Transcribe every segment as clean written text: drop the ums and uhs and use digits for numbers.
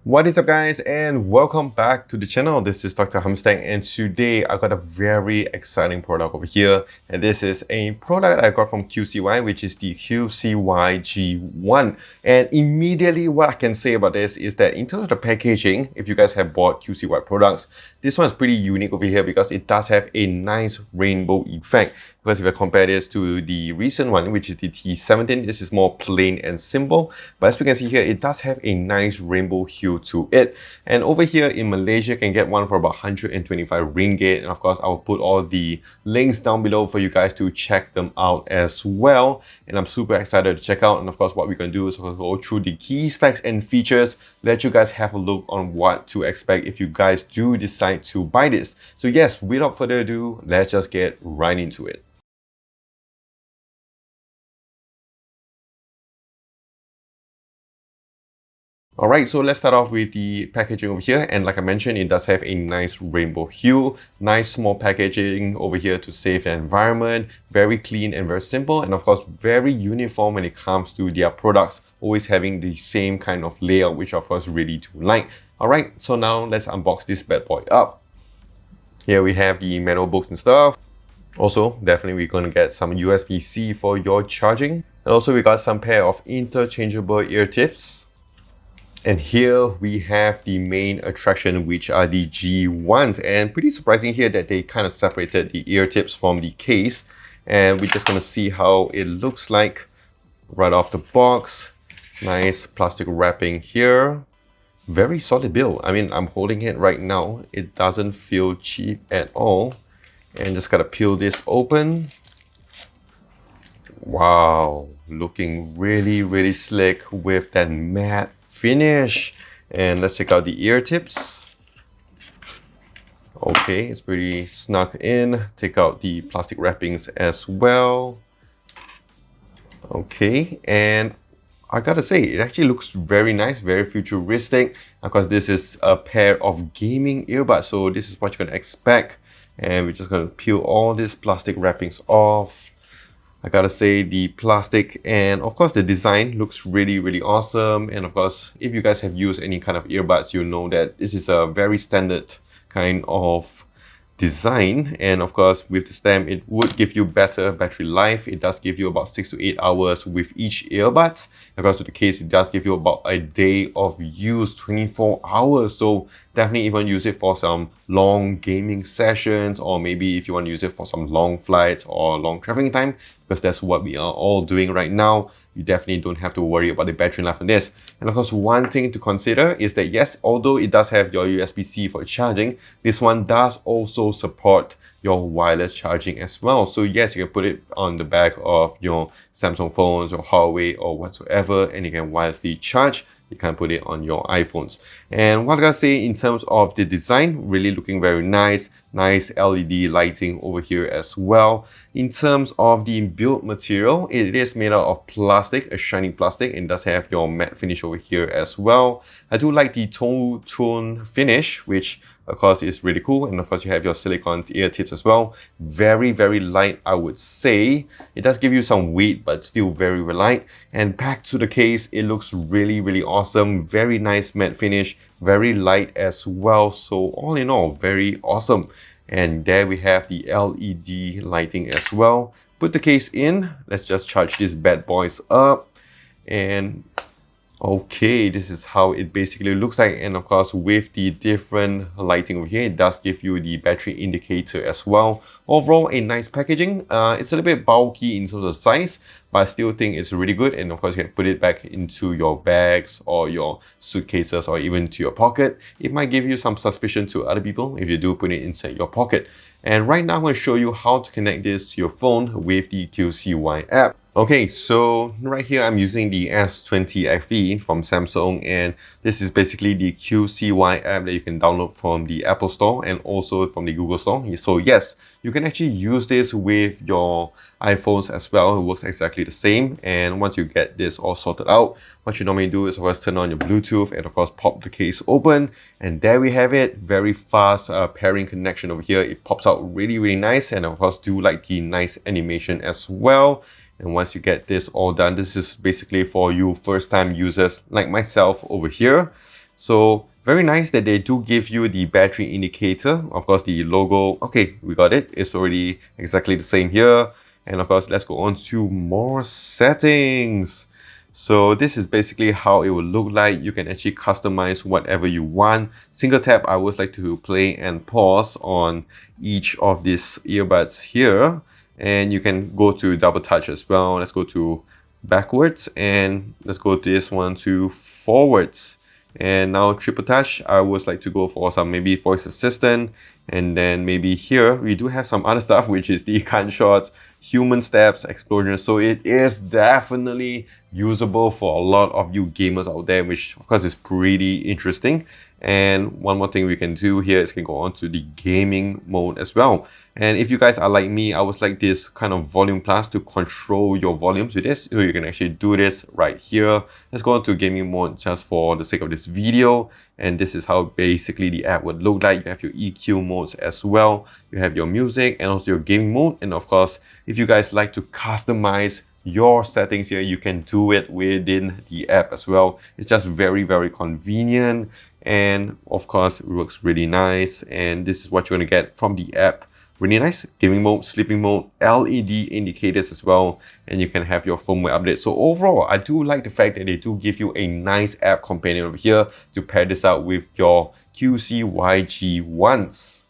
What is up, guys, and welcome back to the channel. This is Dr. Hamstang, and today I got a very exciting product over here, and this is a product I got from QCY, which is the QCY G1. And immediately what I can say about this is that in terms of the packaging, if you guys have bought QCY products, this one is pretty unique over here because it does have a nice rainbow effect. Because if I compare this to the recent one, which is the T17, this is more plain and simple. But as we can see here, it does have a nice rainbow hue to it. And over here in Malaysia, you can get one for about 125 ringgit. And of course, I'll put all the links down below for you guys to check them out as well. And I'm super excited to check out. And of course, what we're going to do is we'll go through the key specs and features, let you guys have a look on what to expect if you guys do decide to buy this. So yes, without further ado, let's just get right into it. Alright, so let's start off with the packaging over here, and like I mentioned, it does have a nice rainbow hue, nice small packaging over here to save the environment, very clean and very simple, and of course very uniform when it comes to their products, always having the same kind of layout, which of course really do like. Alright, so now let's unbox this bad boy up. Here we have the manual books and stuff. Also, definitely we're going to get some USB-C for your charging. And also we got some pair of interchangeable ear tips. And here we have the main attraction, which are the G1s. And pretty surprising here that they kind of separated the ear tips from the case. And we're just going to see how it looks like right off the box. Nice plastic wrapping here. Very solid build. I mean, I'm holding it right now. It doesn't feel cheap at all. And just gotta peel this open. Wow, looking really slick with that matte finish. And let's check out the ear tips. Okay, it's pretty snuck in. Take out the plastic wrappings as well. Okay, and I gotta say, it actually looks very nice, very futuristic. Of course, this is a pair of gaming earbuds, so this is what you're gonna expect. And we're just gonna peel all these plastic wrappings off. I gotta say, the plastic and of course the design looks really awesome. And of course, if you guys have used any kind of earbuds, you know that this is a very standard kind of design. And of course, with the stem, it would give you better battery life. It does give you about 6 to 8 hours with each earbuds. Of course, with the case, it does give you about a day of use, 24 hours. So definitely even use it for some long gaming sessions, or maybe if you want to use it for some long flights or long traveling time, because that's what we are all doing right now. You definitely don't have to worry about the battery life on this. And of course, one thing to consider is that yes, although it does have your USB-C for charging, this one does also support your wireless charging as well. So yes, you can put it on the back of your Samsung phones or Huawei or whatsoever, and you can wirelessly charge. You can put it on your iPhones. And what I gotta say in terms of the design, really looking very nice. Nice LED lighting over here as well. In terms of the build material, it is made out of plastic, a shiny plastic, and does have your matte finish over here as well. I do like the tone finish, which of course is really cool. And of course you have your silicone ear tips as well. Very light, I would say. It does give you some weight, but still very light. And back to the case, it looks really awesome. Very nice matte finish, very light as well. So all in all, very awesome. And there we have the LED lighting as well. Put the case in. Let's just charge these bad boys up. And okay, this is how it basically looks like. And of course, with the different lighting over here, it does give you the battery indicator as well. Overall, a nice packaging. It's a little bit bulky in terms of size, but I still think it's really good. And of course, you can put it back into your bags or your suitcases or even to your pocket. It might give you some suspicion to other people if you do put it inside your pocket. And right now, I'm going to show you how to connect this to your phone with the QCY app. Okay, so right here I'm using the S20 FE from Samsung, and this is basically the QCY app that you can download from the Apple Store and also from the Google Store. So yes, you can actually use this with your iPhones as well. It works exactly the same. And once you get this all sorted out, what you normally do is of course turn on your Bluetooth and of course pop the case open. And there we have it. Very fast pairing connection over here. It pops out really nice, and of course do like the nice animation as well. And once you get this all done, this is basically for you first-time users like myself over here. So very nice that they do give you the battery indicator. Of course, the logo, okay, we got it. It's already exactly the same here. And of course, let's go on to more settings. So this is basically how it will look like. You can actually customize whatever you want. Single tap, I always like to play and pause on each of these earbuds here. And you can go to double touch as well. Let's go to backwards, and let's go to this one to forwards. And now triple touch, I always like to go for some maybe voice assistant. And then maybe here we do have some other stuff, which is the gunshots, human steps, explosions. So it is definitely usable for a lot of you gamers out there, which of course is pretty interesting. And one more thing we can do here is can go on to the gaming mode as well. And if you guys are like me, I would like this kind of volume plus to control your volumes with this. So you can actually do this right here. Let's go on to gaming mode just for the sake of this video. And this is how basically the app would look like. You have your EQ modes as well. You have your music and also your gaming mode. And of course, if you guys like to customize your settings here, you can do it within the app as well. It's just very, very convenient. And of course, it works really nice. And this is what you're going to get from the app. Really nice gaming mode, sleeping mode, LED indicators as well, and you can have your firmware update. So overall, I do like the fact that they do give you a nice app companion over here to pair this out with your QCY G1s.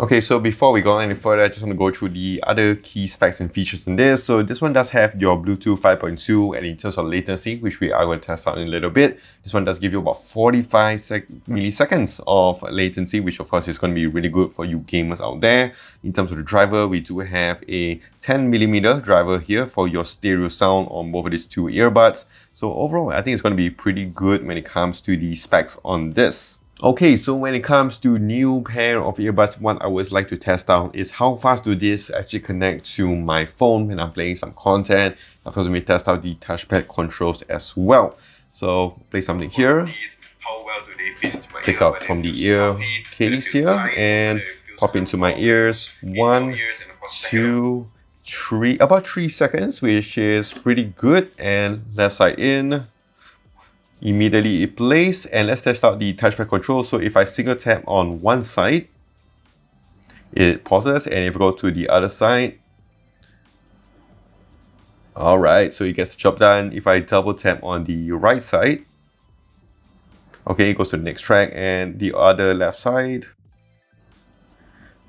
Okay, so before we go any further, I just want to go through the other key specs and features in this. So this one does have your Bluetooth 5.2, and in terms of latency, which we are going to test out in a little bit, this one does give you about 45 milliseconds of latency, which of course is going to be really good for you gamers out there. In terms of the driver, we do have a 10mm driver here for your stereo sound on both of these two earbuds. So overall, I think it's going to be pretty good when it comes to the specs on this. Okay, so when it comes to new pair of earbuds, what I always like to test out is how fast do this actually connect to my phone when I'm playing some content. Of course, we test out the touchpad controls as well. So play something here, take out from the ear case here and pop into my ears. 1, 2, 3, about 3 seconds, which is pretty good. And left side in. Immediately it plays, and let's test out the touchpad control. So if I single tap on one side, it pauses, and if I go to the other side, all right, so it gets the job done. If I double tap on the right side, okay, it goes to the next track, and the other left side.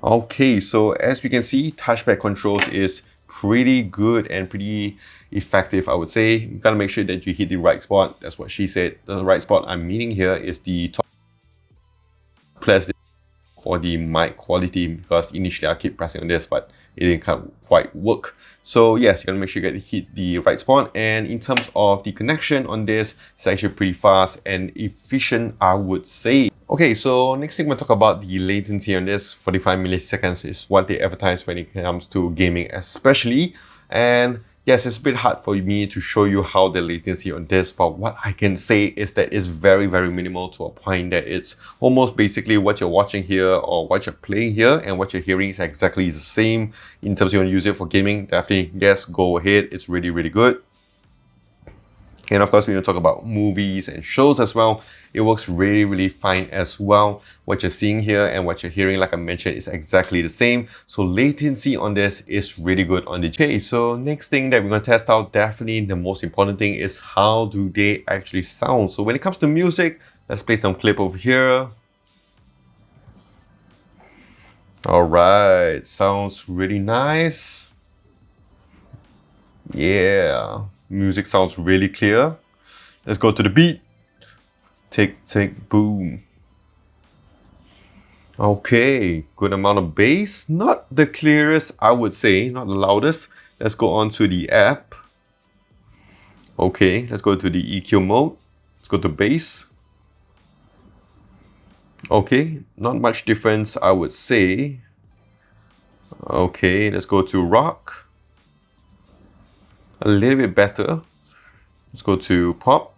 Okay, so as we can see, touchpad controls is pretty good and pretty effective, I would say. You gotta make sure that you hit the right spot. That's what she said. The right spot I'm meaning here is the top plus for the mic quality, because initially I keep pressing on this, but it didn't quite work. So yes, you gotta make sure you hit the right spot. And in terms of the connection on this, it's actually pretty fast and efficient, I would say. Okay, so next thing we'll talk about the latency on this. 45 milliseconds is what they advertise when it comes to gaming especially. And yes, it's a bit hard for me to show you how the latency on this, but what I can say is that it's very, very minimal, to a point that it's almost basically what you're watching here or what you're playing here, and what you're hearing is exactly the same. In terms of you want to use it for gaming, definitely yes, go ahead. It's really, really good. And of course, when you talk about movies and shows as well, it works really, really fine as well. What you're seeing here and what you're hearing, like I mentioned, is exactly the same. So latency on this is really good on the J. So next thing that we're going to test out, definitely the most important thing, is how do they actually sound. So when it comes to music, let's play some clip over here. All right, sounds really nice. Yeah. Music sounds really clear. Let's go to the beat. Tick, tick, boom. Okay, good amount of bass. Not the clearest, I would say, not the loudest. Let's go on to the app. Okay, let's go to the EQ mode. Let's go to bass. Okay, not much difference, I would say. Okay, let's go to rock. A little bit better. Let's go to pop.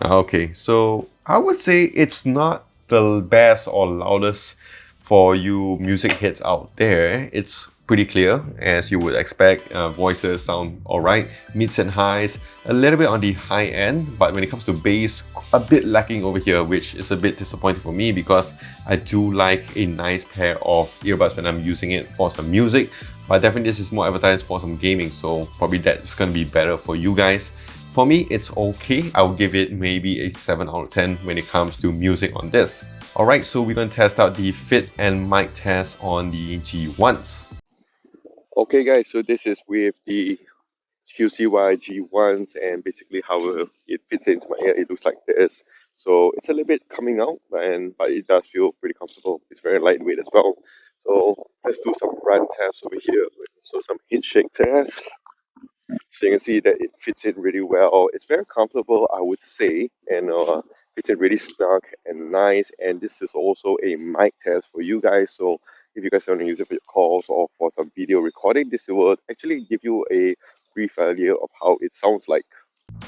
Okay, so I would say it's not the best or loudest for you music heads out there. It's pretty clear, as you would expect. Voices sound alright, mids and highs, a little bit on the high end, but when it comes to bass, a bit lacking over here, which is a bit disappointing for me because I do like a nice pair of earbuds when I'm using it for some music. But definitely this is more advertised for some gaming, so probably that's gonna be better for you guys. For me, it's okay. I'll give it maybe a 7 out of 10 when it comes to music on this. Alright, so we're going to test out the fit and mic test on the G1s. Okay guys, so this is with the QCY G1s and basically how it fits into my ear. It looks like this. So it's a little bit coming out, but it does feel pretty comfortable. It's very lightweight as well. So let's do some run tests over here. So some heat shake tests. So you can see that it fits in really well. It's very comfortable, I would say, and fits in really snug and nice. And this is also a mic test for you guys. So if you guys want to use it for your calls or for some video recording, this will actually give you a brief idea of how it sounds like.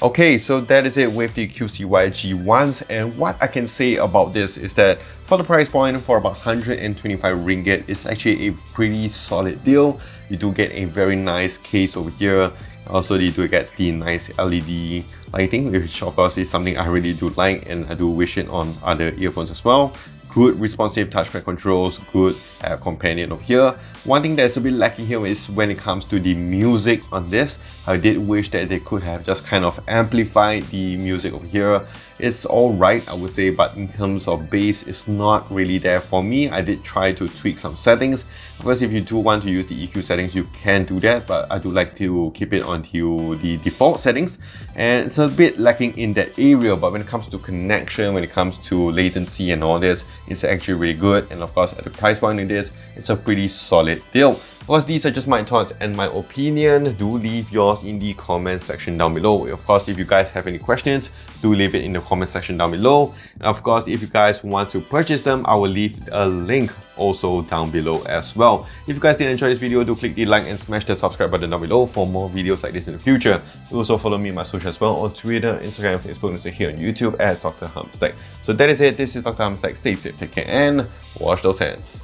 Okay, so that is it with the QCY G1s, and what I can say about this is that for the price point, for about 125 ringgit, it's actually a pretty solid deal. You do get a very nice case over here. Also, you do get the nice LED lighting, which of course is something I really do like, and I do wish it on other earphones as well. Good responsive touchpad controls, good companion over here. One thing that's a bit lacking here is when it comes to the music on this. I did wish that they could have just kind of amplified the music over here. It's alright, I would say, but in terms of bass, it's not really there for me. I did try to tweak some settings. Of course, if you do want to use the EQ settings, you can do that, but I do like to keep it onto the default settings. And it's a bit lacking in that area, but when it comes to connection, when it comes to latency and all this, it's actually really good. And of course, at the price point it is, it's a pretty solid deal. Of course, these are just my thoughts and my opinion. Do leave yours in the comment section down below. Of course, if you guys have any questions, do leave it in the comment section down below. And of course, if you guys want to purchase them, I will leave a link also down below as well. If you guys did enjoy this video, do click the like and smash the subscribe button down below for more videos like this in the future. You also follow me on my social as well on Twitter, Instagram, Facebook, and here on YouTube at Dr. Hamstack. So that is it. This is Dr. Hamstack. Stay safe, take care, and wash those hands.